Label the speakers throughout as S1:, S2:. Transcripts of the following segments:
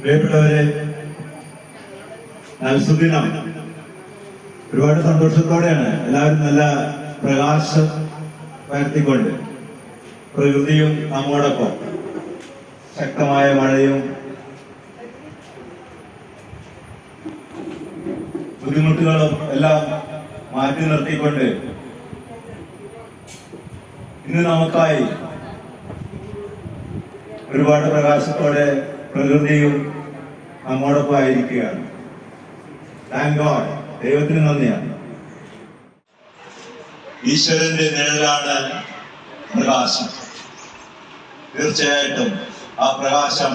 S1: പ്രിയപ്പെട്ടവരെ, സുദിനം ഒരുപാട് സന്തോഷത്തോടെയാണ് എല്ലാവരും നല്ല പ്രകാശം പരത്തിക്കൊണ്ട് പ്രകൃതിയും നമ്മോടൊപ്പം ശക്തമായ മഴയും ബുദ്ധിമുട്ടുകളും എല്ലാം മാറ്റി നിർത്തിക്കൊണ്ട് ഇന്ന് നമുക്കായി ഒരുപാട് പ്രകാശത്തോടെ പ്രകൃതിയും നമ്മോടൊപ്പം ആയിരിക്കുകയാണ്. താങ്ക് ഗോഡ്, ദൈവത്തിന് നന്ദിയാണ്. ഈശ്വരന്റെ നിഴലാണ് പ്രകാശം. തീർച്ചയായിട്ടും ആ പ്രകാശം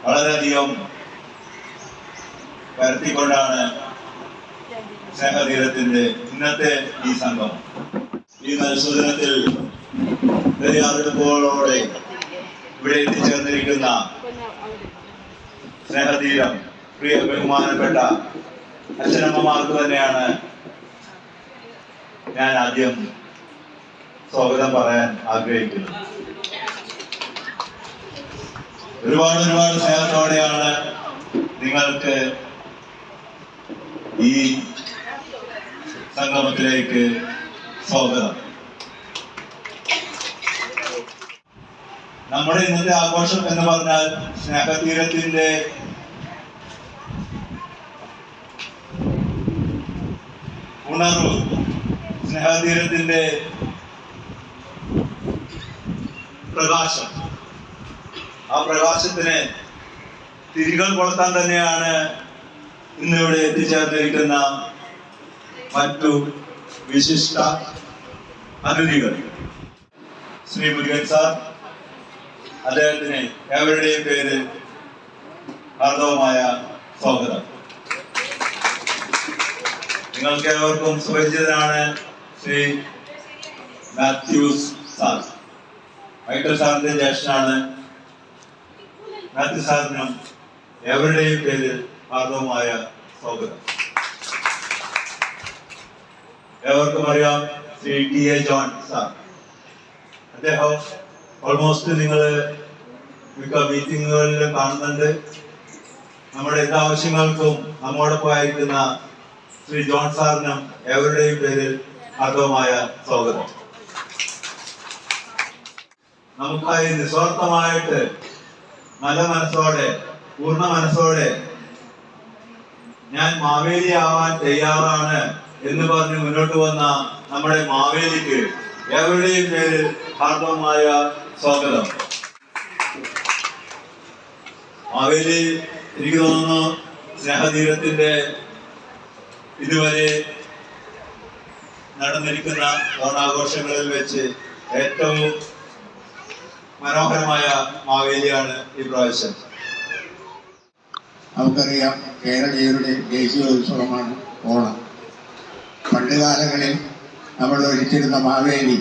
S1: വളരെയധികം പരത്തിക്കൊണ്ടാണ് സ്നേഹതീരത്തിന്റെ ഇന്നത്തെ ഈ സംഘം ഈ മത്സരത്തിൽ തയ്യാറെടുപ്പുകളോടെ ഇവിടെ എത്തിച്ചേർന്നിരിക്കുന്ന സ്നേഹതീരം പ്രിയ ബഹുമാനപ്പെട്ട അച്ഛനമ്മമാർക്ക് തന്നെയാണ് ഞാൻ ആദ്യം സ്വാഗതം പറയാൻ ആഗ്രഹിക്കുന്നത്. ഒരുപാട് സ്നേഹത്തോടെയാണ് നിങ്ങൾക്ക് ഈ സംഗമത്തിലേക്ക് സ്വാഗതം. നമ്മുടെ ഇന്നത്തെ ആഘോഷം എന്ന് പറഞ്ഞാൽ സ്നേഹതീരത്തിന്റെ ഉണർവ്, സ്നേഹതീരത്തിന്റെ പ്രകാശം, ആ പ്രകാശത്തിന് തിരികൾ കൊളുത്താൻ തന്നെയാണ് ഇന്നിവിടെ എത്തിച്ചേർന്നിരിക്കുന്ന മറ്റു വിശിഷ്ട അതിഥികൾ. ശ്രീ മുരുകൻ സാർ, അദ്ദേഹത്തിന് ഏവരുടെയും പേര് ഹാർദവമായ സ്വാഗതം. നിങ്ങൾക്ക് ഏവർക്കും സുപരിചിതനാണ് ശ്രീ മാത്യൂസ് സാർ. മൈക്കൽ സാറിന്റെ ജ്യേഷ്ഠനാണ്. മാത്യു സാറിനും ഏവരുടെയും പേര് ഹാർദവമായ സ്വാഗതം. ഏവർക്കും അറിയാം Shri T A John sir. അദ്ദേഹം ഓൾമോസ്റ്റ് നിങ്ങൾ മിക്ക മീറ്റിങ്ങുകളിലും കാണുന്നുണ്ട്. നമ്മുടെ എല്ലാ ആവശ്യങ്ങൾക്കും നമ്മോടൊപ്പം ആയിരിക്കുന്ന ശ്രീ ജോൺ സാറിനും ഏവരുടെയും പേരിൽ ഹാർദവമായ സ്വാഗതം. നമുക്കായി നിസ്വാർത്ഥമായിട്ട് നല്ല മനസ്സോടെ, പൂർണ്ണ മനസ്സോടെ ഞാൻ മാവേലി ആവാൻ തയ്യാറാണ് എന്ന് പറഞ്ഞ് മുന്നോട്ട് വന്ന നമ്മുടെ മാവേലിക്ക് ഏവരുടെയും പേരിൽ ഹാർദവമായ സ്വാഗതം. മാവേലി എനിക്ക് തോന്നുന്നു സ്നേഹതീരത്തിന്റെ ഇതുവരെ നടന്നിരിക്കുന്ന ഓണാഘോഷങ്ങളിൽ വെച്ച് ഏറ്റവും മനോഹരമായ മാവേലിയാണ് ഈ പ്രാവശ്യം.
S2: നമുക്കറിയാം, കേരളീയരുടെ ദേശീയോത്സവമാണ് ഓണം. പണ്ടുകാലങ്ങളിൽ നമ്മൾ ഒഴിച്ചിരുന്ന മാവേലി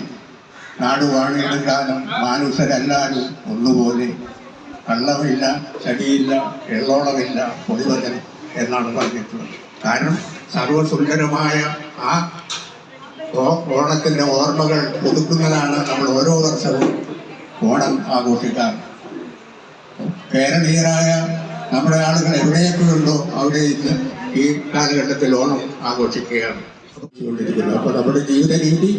S2: നാടുവാണിയെടുക്കാനും മാനുഷരെല്ലാവരും ഒന്നുപോലെ, കള്ളമില്ല, ചടിയില്ല, എള്ളോളമില്ല, പൊടിവതൽ എന്നാണ് പറഞ്ഞിട്ടുള്ളത്. കാരണം സർവസുന്ദരമായ ആ ഓണത്തിൻ്റെ ഓർമ്മകൾ പുതുക്കുന്നതാണ് നമ്മൾ ഓരോ വർഷവും ഓണം ആഘോഷിക്കാറ്. കേരളീയരായ നമ്മുടെ ആളുകൾ എവിടെയൊക്കെ ഉണ്ടോ അവിടെ ഈ കാലഘട്ടത്തിൽ ഓണം ആഘോഷിക്കുകയാണ്. അപ്പോൾ നമ്മുടെ ജീവിത രീതി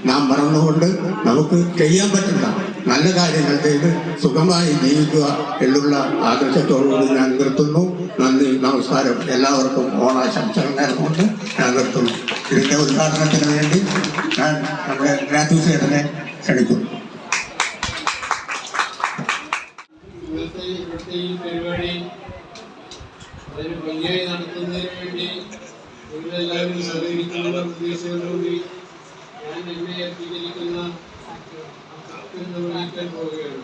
S2: നാം മറന്നുകൊണ്ട് നമുക്ക് ചെയ്യാൻ പറ്റുന്ന നല്ല കാര്യങ്ങൾ ചെയ്ത് സുഖമായി ജീവിക്കുക എന്നുള്ള ആദർശത്തോടുകൂടി ഞാൻ നിർത്തുന്നു. നന്ദി, നമസ്കാരം. എല്ലാവർക്കും ഓണാശംസകൾ നേർന്നുകൊണ്ട് ഞാൻ നിർത്തുന്നു. ഇതിൻ്റെ ഉദ്ഘാടനത്തിന് വേണ്ടി ഞാൻ നമ്മുടെ ഗ്രാജുവേഷനെ ക്ഷണിക്കുന്നു.
S3: പരിപാടി അതിന് ഭംഗിയായി നടത്തുന്നതിന് വേണ്ടി നിങ്ങളെല്ലാവരും സഹകരിക്കാനുള്ള പ്രതീക്ഷകളോടുകൂടി ഞാൻ എന്നെ ഏൽപ്പിച്ചിരിക്കുന്ന നിർവഹിക്കാൻ പോവുകയാണ്.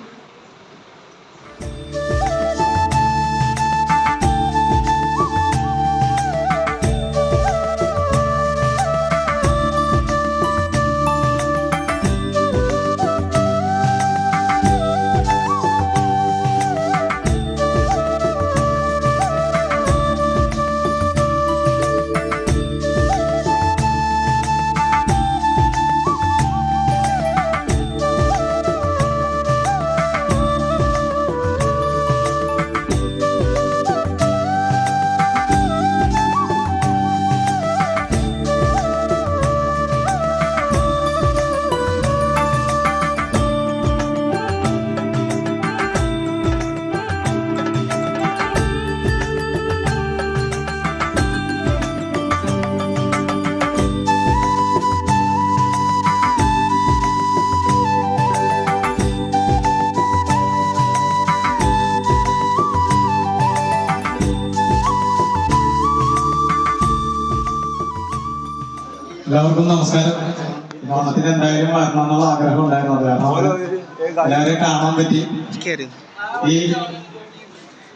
S4: എല്ലാവർക്കും നമസ്കാരം. ഓണത്തിന് എന്തായാലും വരണം എന്നുള്ള ആഗ്രഹം ഉണ്ടായിരുന്നു. എല്ലാവരെയും കാണാൻ പറ്റി. ഈ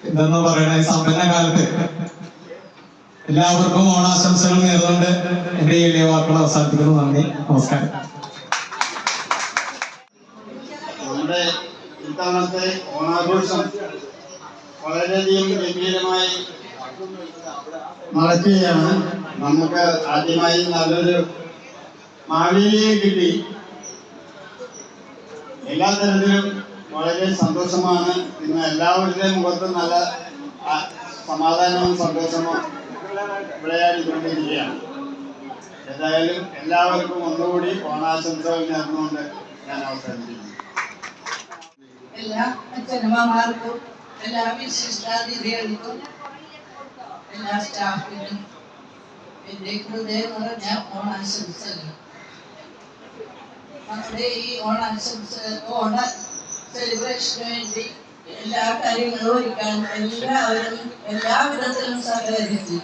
S4: ഇതെന്ന് പറയുന്ന ഈ സമ്പന്ന കാലത്ത് എല്ലാവർക്കും ഓണാശംസകൾ നേർന്നുകൊണ്ട് എന്റെ ഈ വാക്കുകൾ അവസാനിപ്പിക്കുന്നു. നന്ദി, നമസ്കാരം.
S5: നമ്മുടെ ഇത്തവണത്തെ ഓണാഘോഷം വളരെയധികം ഗംഭീരമായി നടക്കുകയാണ്. നമുക്ക് ആദ്യമായി നല്ലൊരു മാവേലിയെ കിട്ടി. എല്ലാ തരത്തിലും വളരെ സന്തോഷമാണ്. ഇന്ന് എല്ലാവരുടെയും മുഖത്ത് നല്ല സമാധാനവും സന്തോഷവും വിളയാടിക്കൊണ്ടിരിക്കുകയാണ്. എന്തായാലും എല്ലാവർക്കും ഒന്നുകൂടി ഓണാശംസകൾ നേർന്നുകൊണ്ട് ഞാൻ അവസാനിപ്പിക്കുന്നു.
S6: എല്ലാ അച്ഛനമ്മമാർക്കും എല്ലാ വിശിഷ്ടാതിഥികൾക്കും എല്ലാ സ്റ്റാഫിനും എൻ്റെ ഹൃദയം നിറഞ്ഞ ഓണാശംസകൾ. നമ്മുടെ ഈ ഓണ സെലിബ്രേഷന് വേണ്ടി എല്ലാ കാര്യങ്ങളും ഒരുക്കാൻ എല്ലാവരും എല്ലാ വിധത്തിലും സഹകരിച്ച്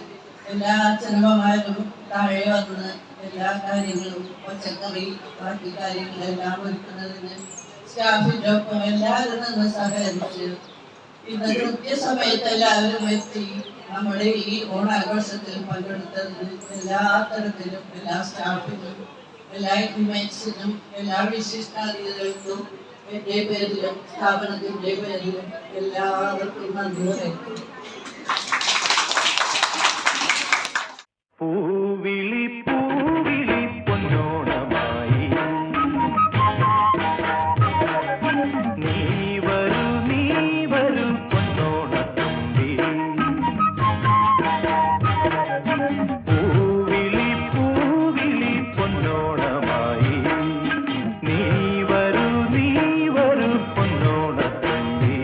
S6: എല്ലാ അച്ഛനമ്മമാരും താഴെ വന്ന് എല്ലാ കാര്യങ്ങളും പച്ചക്കറി ബാക്കി കാര്യങ്ങളെല്ലാം ഒരുക്കുന്നതിന് സ്റ്റാഫിൻ്റെ ഒപ്പം എല്ലാവരും നിന്ന് സഹകരിച്ച് ഇന്ന് കൃത്യസമയത്ത് എല്ലാവരും എത്തി നമ്മുടെ ഈ ഓണാഘോഷത്തിൽ പങ്കെടുത്തതിന് എല്ലാ തരത്തിലും എല്ലാ സ്റ്റാഫിനും എല്ലാ ഇൻമേറ്റ്സിനും എല്ലാ വിശിഷ്ടാതിഥികൾക്കും എൻ്റെ പേരിലും സ്ഥാപനത്തിൻ്റെ പേരിലും എല്ലാവർക്കും നന്ദി പറയുന്നു.
S7: പൂവിളി പൂവിളി പൊന്നോണമായി നീ വരൂ പൊന്നോണത്തുമ്പി. പൂവിളി പൂവിളി പൊന്നോണമായി നീ വരൂ പൊന്നോണത്തുമ്പി.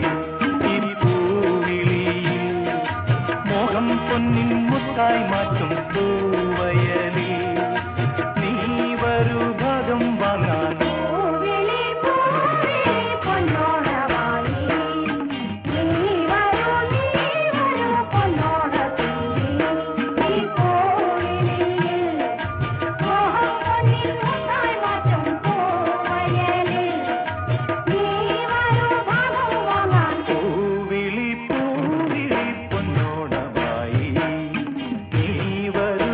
S7: ഈ പൂവിളിയിൽ മോഹം പൊന്നിൻ മുത്തായി മാറ്റും പൂവയലി നീ വരൂ ഭാഗം വാങ്ങാൻ. പൂവിളി പൂവിളി പൊന്നോണമായി നീ വരൂ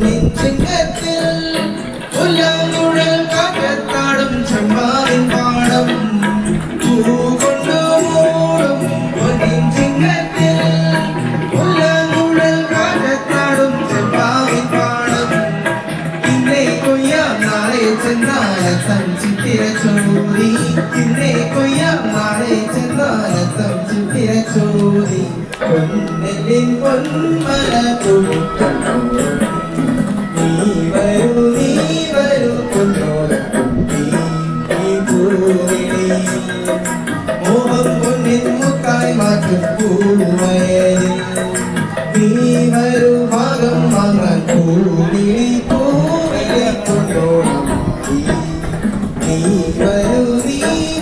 S8: പൊന്നിൻ ചിങ്ങത്തിൽ പുല്ലാങ്കുഴൽ കാറ്റത്താടും ചെമ്മാവിൻ പാടം പൂകൊണ്ടു മൂടും പൊന്നിൻ ചിങ്ങത്തിൽ പുല്ലാങ്കുഴൽ കാറ്റത്താടും ചെമ്മാവിൻ പാടം ഇന്നേ കൊയ്യാം നാളെ ചെന്നാലത്തം ചിത്തിരച്ചോതി ഇന്നേ കൊയ്യാം നാളെ ചെന്നാലത്തം ചിത്തിരച്ചോതി പൊന്നെല്ലിൻ പൊന്മല കൊടുക്കണോ നീ വരൂ പൊന്നോലക്കുമ്പി നീ പൂവിളി മോഹം പൊന്നിൻ മുത്തായി മാറ്റും പൂവയലിൽ നീ വരൂ ഭാഗം വാങ്ങാൻ പൂവിളി പൂവിളി പൊന്നോളം നീ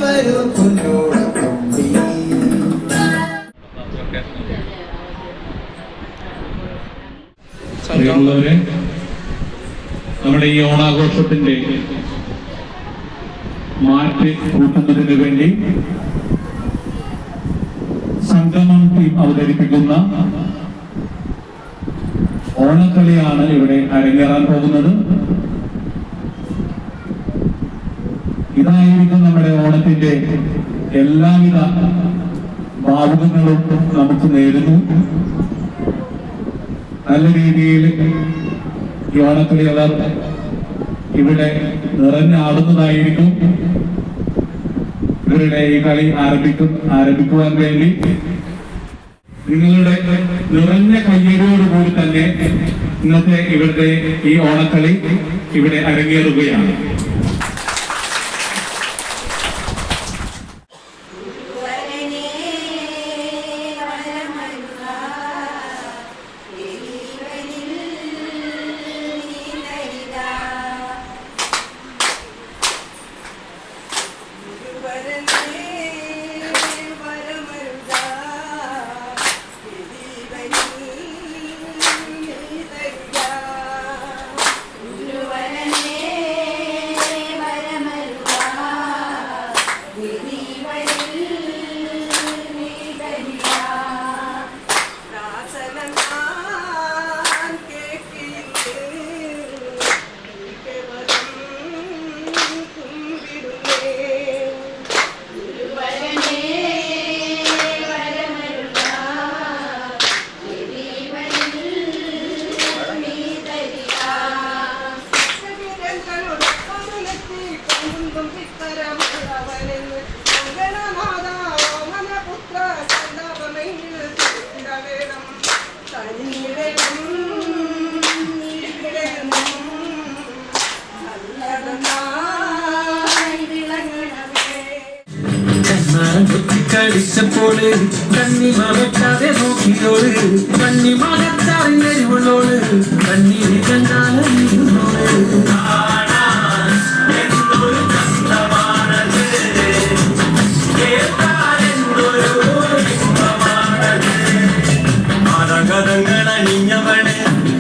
S8: വരൂ പൊന്നോളക്കുമ്പി.
S9: പ്രിയമുള്ളവരെ, നമ്മുടെ ഈ ഓണാഘോഷത്തിന്റെ മാറ്റ് കൂട്ടുന്നതിന് വേണ്ടി സംഗമം ടീം അവതരിപ്പിക്കുന്ന ഓണക്കളിയാണ് ഇവിടെ അരങ്ങേറാൻ പോകുന്നത്. ഇതായിരിക്കും നമ്മുടെ ഓണത്തിന്റെ എല്ലാവിധ ഭാവുകങ്ങളും നമുക്ക് നേരുന്നു. നല്ല രീതിയിൽ ഈ ഓണക്കളി അവർ ഇവിടെ നിറഞ്ഞാടുന്നതായിരിക്കും. ഇവരുടെ ഈ കളി ആരംഭിക്കുവാൻ വേണ്ടി നിങ്ങളുടെ നിറഞ്ഞ കയ്യടിയോടുകൂടി തന്നെ ഇന്നത്തെ ഇവരുടെ ഈ ഓണക്കളി ഇവിടെ അരങ്ങേറുകയാണ്.
S8: കടിച്ചപ്പോള് കണ്ണിമ വെട്ടാതെ നോക്കിയോള് കണ്ണിമകത്താറിഞ്ഞരിവുള്ളോള് കണ്ണീര് കണ്ടാലോട്
S10: മാലകതങ്ങളണിഞ്ഞവള്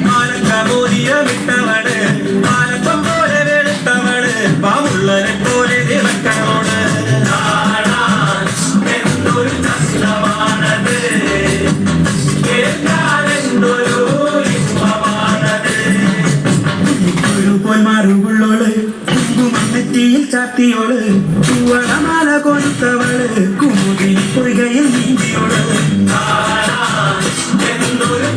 S10: മാലക്കബോധിയ വിട്ടവള് മാലക്കം പോലെ വെളുത്തവള് പാവുള്ളനെ പോലെ ഇറക്കണോട് ചാത്തിയോള് പൂവളമാല കൊടുത്തവള് കുമുദി പൊയ്കയിൽ നീന്തിയോള് എന്തൊരു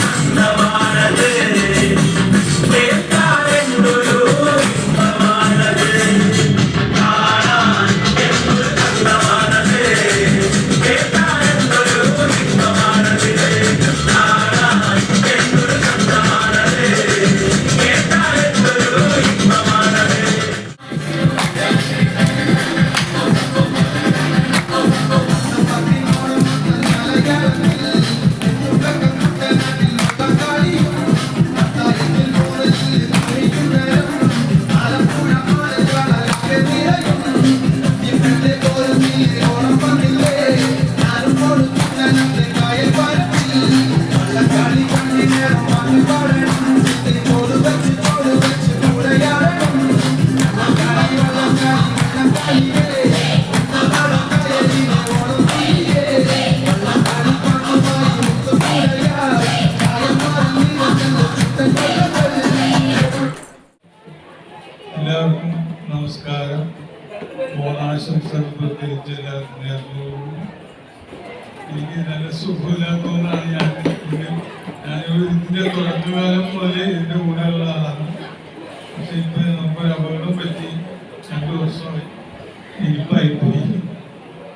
S3: കുറച്ചെല്ലാവർക്കും നേർന്നു. എനിക്ക് നല്ല സുഖമില്ലാത്തതുകൊണ്ടാണ് ഇതിന്റെ തുടക്കകാലം പോലെ ഇതിന്റെ കൂടെയുള്ള ആളാണ്. പക്ഷെ ഇപ്പൊ നമുക്കൊരു അപകടം പറ്റി 2 വർഷമായി ഇരിപ്പായിപ്പോയി.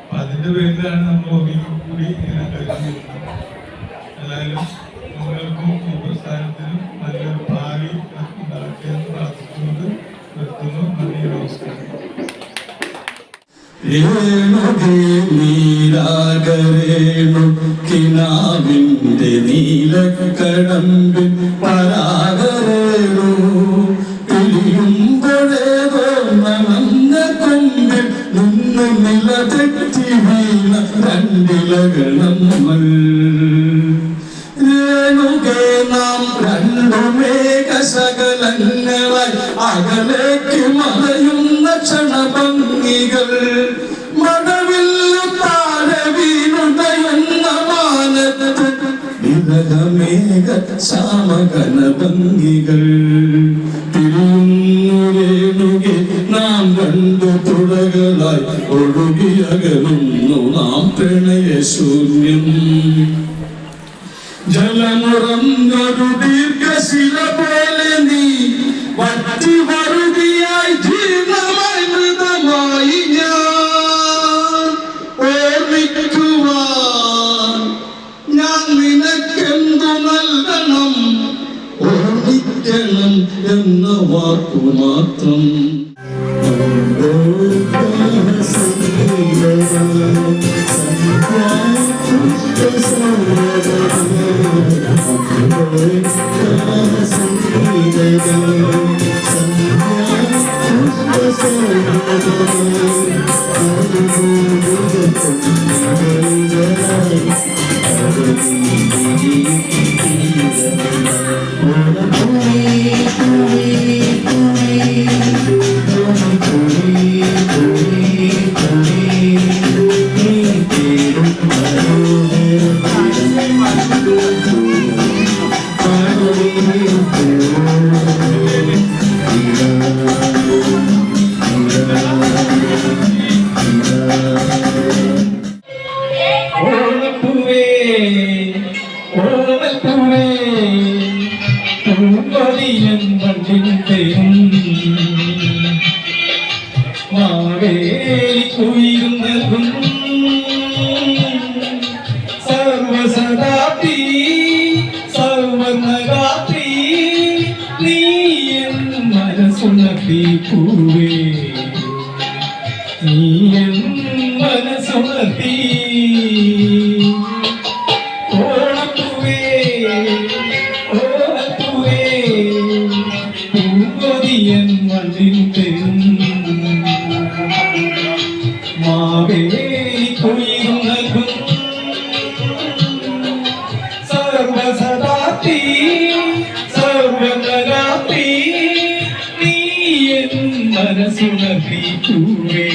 S3: അപ്പൊ അതിന്റെ പേരിലാണ് നമ്മൾ ഒതുങ്ങിക്കൂടി ഇങ്ങനെ കരുതിയിരുന്നത്. ഏതായാലും നിങ്ങൾക്കും ഈ പ്രസ്ഥാനത്തിനും നല്ലൊരു ഭാവി ഉണ്ടാക്കിയെന്ന് പ്രാർത്ഥിച്ചുകൊണ്ട് നിർത്തുന്നു. നന്ദി, നമസ്കാരം.
S10: കിനാവിന്റെ നീലക്കടമ്പിൻ പരാഗരേണു തെളിയുമ്പോഴേതോ നനഞ്ഞ കൊമ്പിൽ നിന്ന് നിലതെറ്റി വീണ 2 ഇലകൾ നമ്മൾ. രേണുകേ നാം 2 മേഘശകലങ്ങളായി അകലേക്ക് മറയുന്ന ക്ഷണഭംഗികൾ. മഴവില്ലു താഴെ വീണുടയുന്ന മാനത്ത് വിരഹമേഘ ശ്യാമകനഭംഗികൾ. തിരുന്നേണുകെ നാം 2 തുഴകളായി ഒഴുകിയകലുന്നു നാം പ്രണയശൂന്യം. ജലമുറന്നൊരു ദീർഘശില പോലെ നീ വറ്റി വറുതിയായി ജീർണമായി മൃതമായി ഞാൻ ഓർമ്മിക്കുവാൻ ഞാൻ നിനക്കെന്തു നൽകണം ഓർമ്മിക്കണം എന്ന വാക്കു മാത്രം. സർവസദാപി സർവനഗാപി നീ എൻ മനസ്സുണർത്തി പൂവേ നീ എൻ മനസ്സുണർത്തി ഓണപ്പൂവേ ഓണപ്പൂവേ പൂങ്കൊതിയൻ മണ്ണിൽ തരും മാവേലി കുയിലും നൽകും സർവസദാപി സർവനഗാപി നീ എൻ മനസ്സുണർത്തി പൂവേ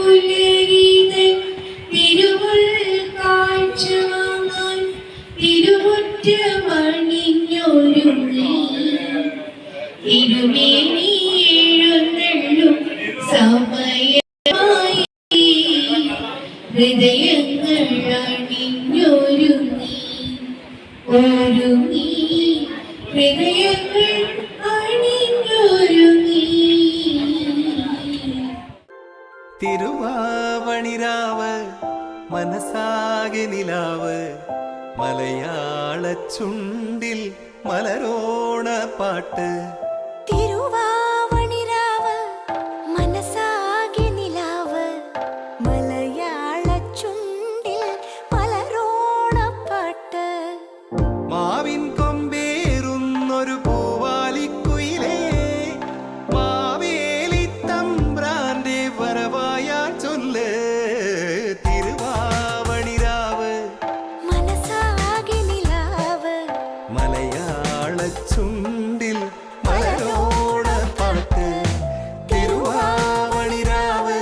S11: തിരുവോണപ്പുലരിതൻ തിരുവുൾ കാഴ്ച വാങ്ങാൻ തിരുമുറ്റമണിഞ്ഞൊരുങ്ങി തിരുമേനി എഴുന്നള്ളും സമയമായി ഹൃദയങ്ങൾ അണിഞ്ഞൊരുങ്ങി ഒരുങ്ങി ഹൃദയങ്ങൾ അണിഞ്ഞൊരുങ്ങി.
S7: തിരുവാവണിരാവ് മനസ്സാകെ നിലാവ് മലയാള ചുണ്ടിൽ മലരോണ പാട്ട്.
S11: തിരുവാവണിരാവ് മനസ്സാകെ നിലാവ് മലയാള ചുണ്ടിൽ മലരോണപ്പാട്ട്.
S7: മാവിൻ കൊമ്പേറുന്നൊരു പൂവാലിക്കുയിലേ മാവേലി തമ്പ്രാന്റെ വരവായാൽ ചൊല്ല്. തിരുവാവണിരാവ്
S11: മനസ്സാകെ നിലാവ്
S7: മലയാള ചുണ്ടിൽ മലരോണ പാട്ട്. തിരുവാവണിരാവ്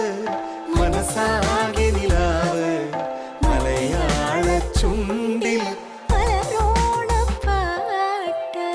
S7: മനസ്സാകെ നിലാവ് മലയാള ചുണ്ടിൽ
S11: മലരോണപ്പാട്ട്.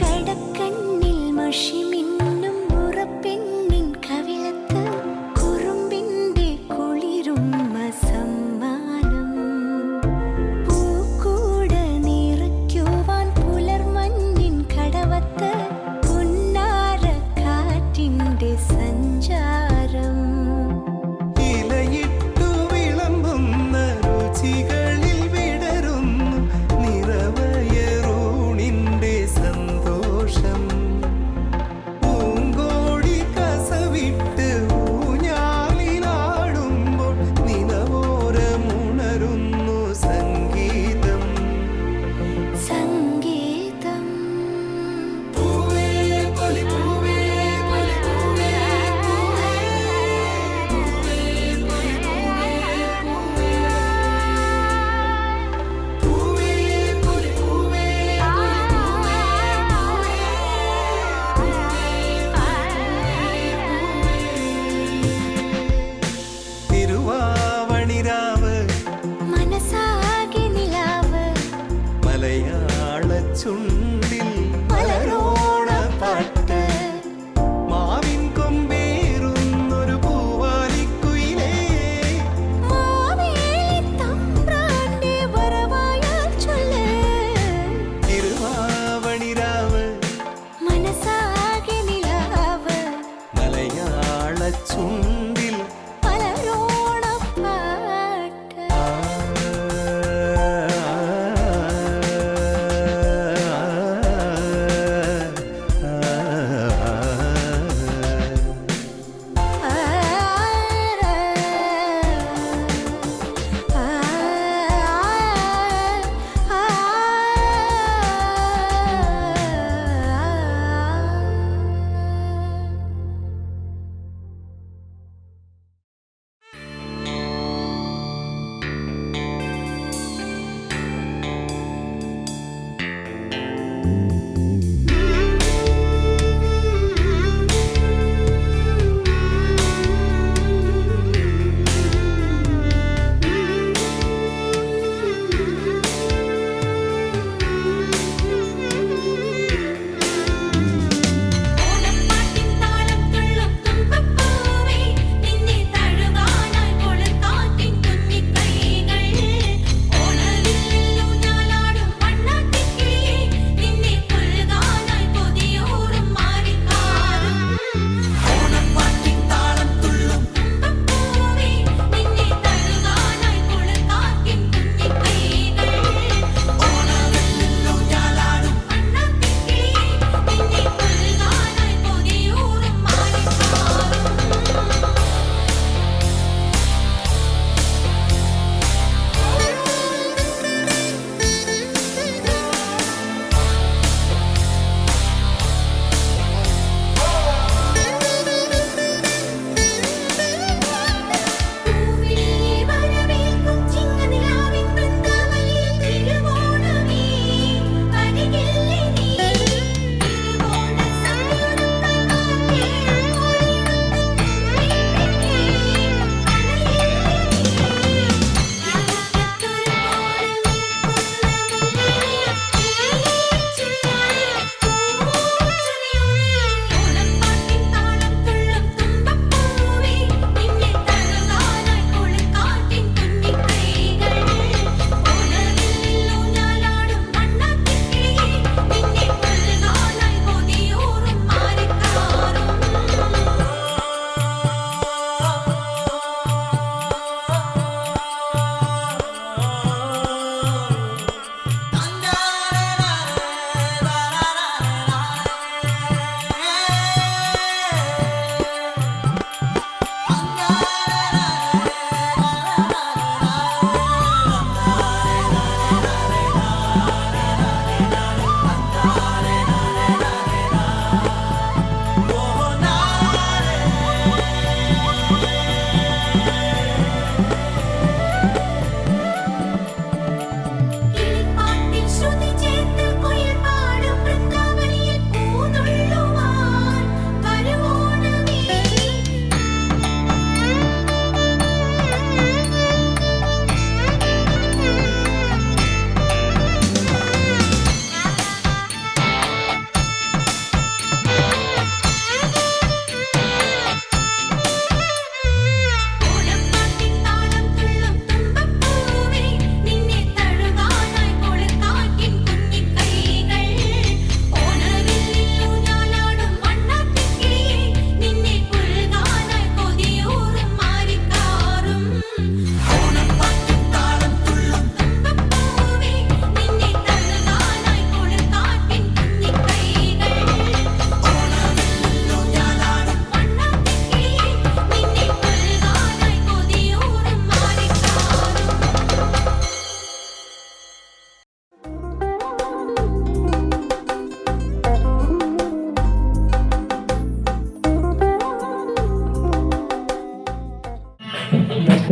S11: കടക്കണ്ണിൽ മഷിമിന്നും മുറപ്പെണ്ണിൻ കവിളത്ത് കുറുമ്പിന്റെ കുളിരുമ്മ സമ്മാനം. പൂക്കൂട നിറയ്ക്കുവാൻ പുലർമഞ്ഞിൻ കടവത്ത് പുന്നാരക്കാറ്റിന്റെ സഞ്ചാരം.
S7: ഇലയിട്ടു വിളമ്പുന്ന രുചികളിൽ വിടരുന്നു നിറവയറൂണിന്റെ സന്തോഷം.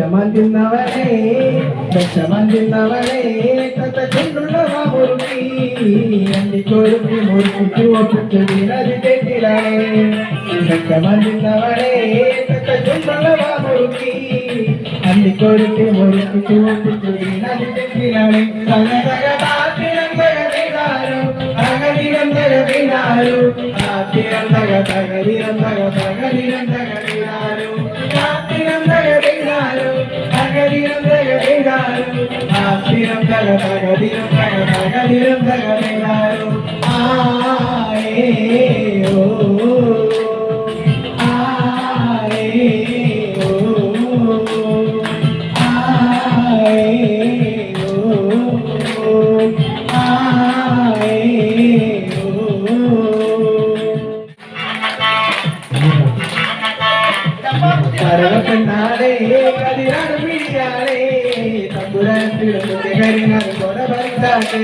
S8: വിഷമന്തിന്നവനെ ചുണ്ടുള്ളവ മുറുക്കി അണ്ടിക്കൊരുക്കി മുറുക്കി ഒപ്പിട്ട് വീണത് തെറ്റിലാണ് വിഷമന്തിന്നവനെ ചുണ്ടുള്ളവ മുറുക്കി അണ്ടിക്കൊരുക്കി മുറുക്കി ഒപ്പിട്ട് വീണത് തെറ്റിലാണ് പെണ്ണാളെ കതിരാണ് പിടിയാളെ തമ്പുരാൻ കൊടപറിച്ചാട്ടെ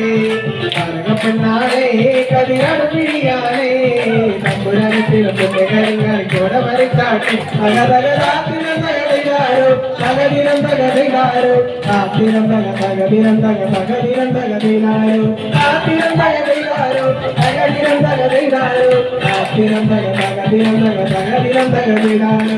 S8: പെണ്ണാളെ കതിരാണ് പിടിയാളെ തമ്പുരാൻ കൊടപറിച്ചാട്ടെ അകതകരാത്തിരോ തകതിരം തകതിരാരോ ആത്തിരം തകതിരം തകതിരം തകതിരാരോ ആത്തിരം തകതിരാരോ തകതിരം തകതിരാരോ ആത്തിരം തകതിരം തകതിരം തകതിരാരോ